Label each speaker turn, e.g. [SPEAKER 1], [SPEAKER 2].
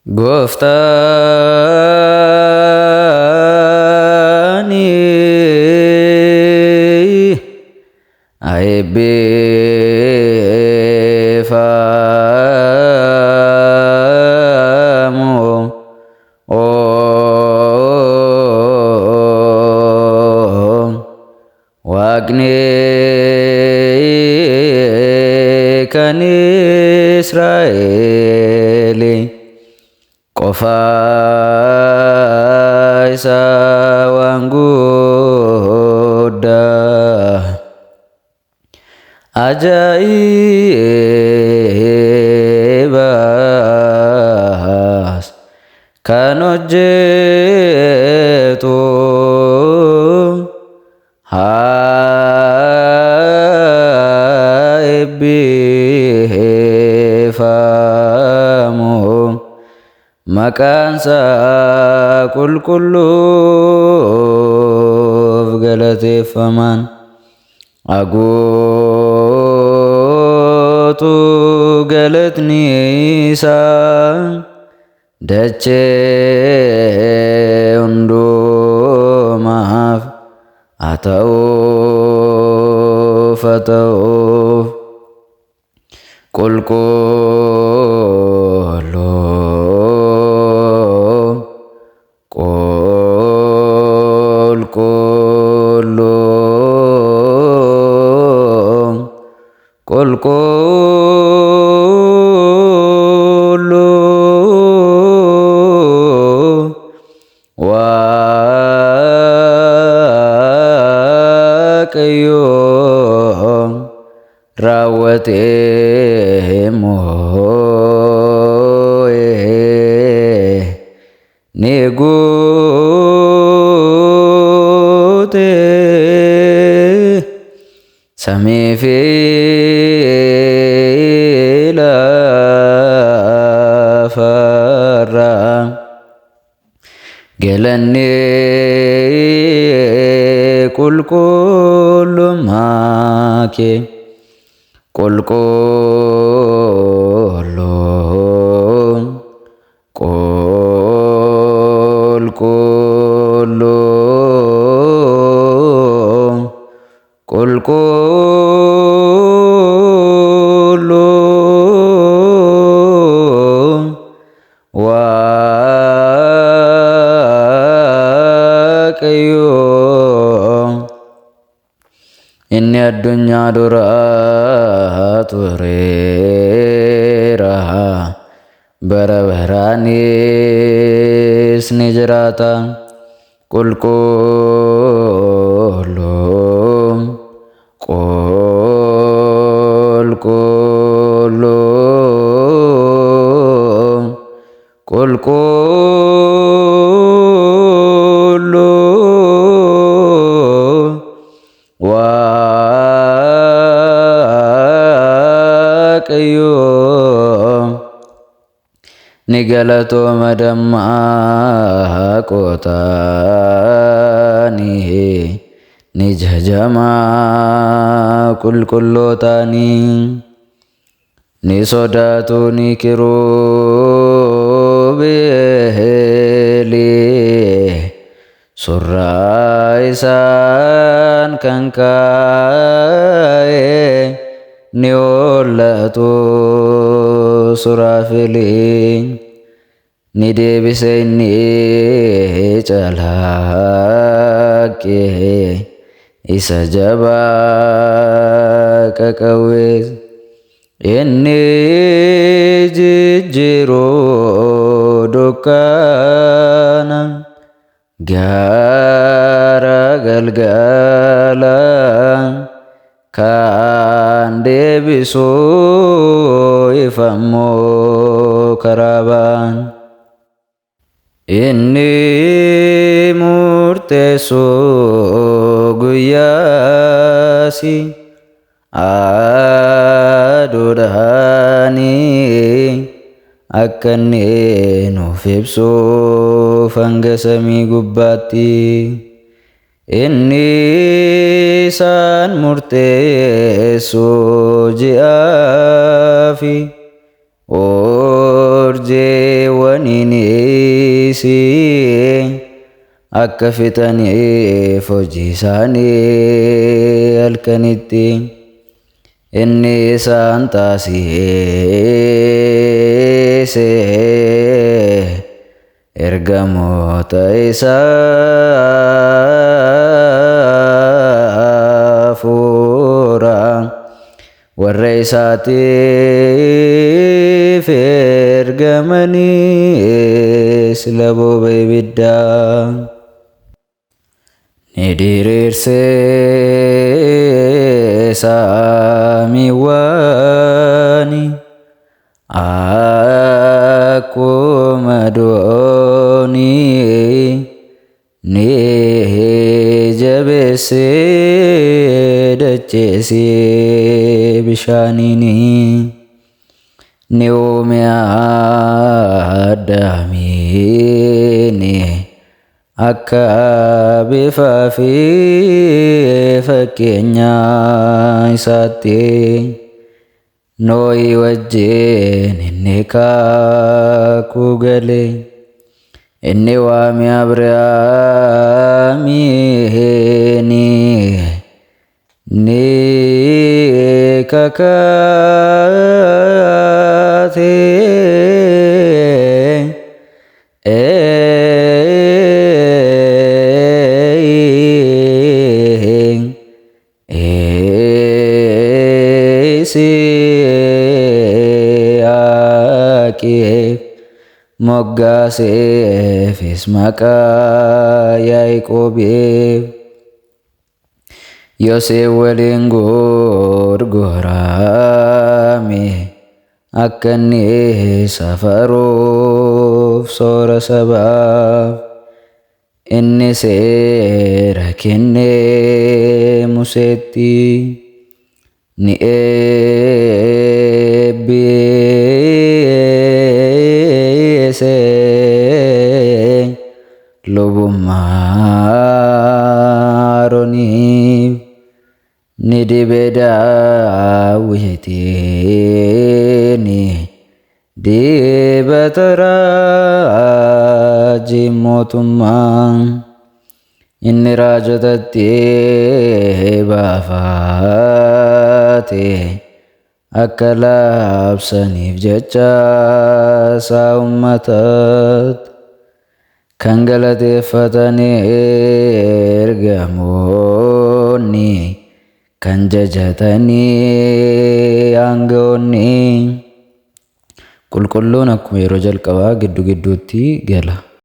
[SPEAKER 1] Goftani aibbefamu Waaqni kan Israa'eli qofa isa waan guddaa ajaa'ibas kan hojjetu eebbifamu maqaansa qulqulluuf galateeffaman aguutu galatni isaa dachee hundumaaf ata'uuf Waaqayyo raawwatee moo'ee ni guute samii fi lafarra galanni qulqullummaa kee qulqulluu Waaqayyo inni addunyaa duraa tureera bara baraanis ni jiraata Waaqayyo ni galatooma dammaqootaanii ni jajama qulqullootaanii ni sodaatu ni kirubeelii surraa isaan kan kaa'e ni hollatu suraafilii ni deebise inni calaqqee isa jabaa qaqawwees inni jijjiiruu dukkaana gaara galgala kan deebisuu ifammoo karaabaan inni murteessuu guyyaasi aduudhaanii akka inni nuuf ibsuuf hanga samii gubbaatti inni isaan murteessuu ji'aa fi urjiiwwan gowwaniinis akka fixaniif hojii isaanii halkanitti inni isaan taasise ergamoota isaa fuura warra isaatiif ergamanis labooba ibiddaa ni diriirsee samiiwwani akkuma doonii ni jabeessee dacheessee bishaaniini ni uume Addaamiin akka bifaa fi fakkeenya isaatti Nohi wajjin inni kakuu gale inni waame Abrahaamiin ni kakate moggaaseefis maqaa Yaaqoobiif Yoosef waliin gurgurame akka inni safaruuf soora sabaaf inni seera kennee Museetti ni eebbise lubummaa Arooniif ni dibe Daawitiin dibata raajii mootummaa inni raajotatti baafate akka labsaniif jecha isaa uummatatti kan galateeffatan ergamoonni kan jajatanii aangawoonni qulqulluun akkuma yeroo jalqabaa giddu gidduutti gala.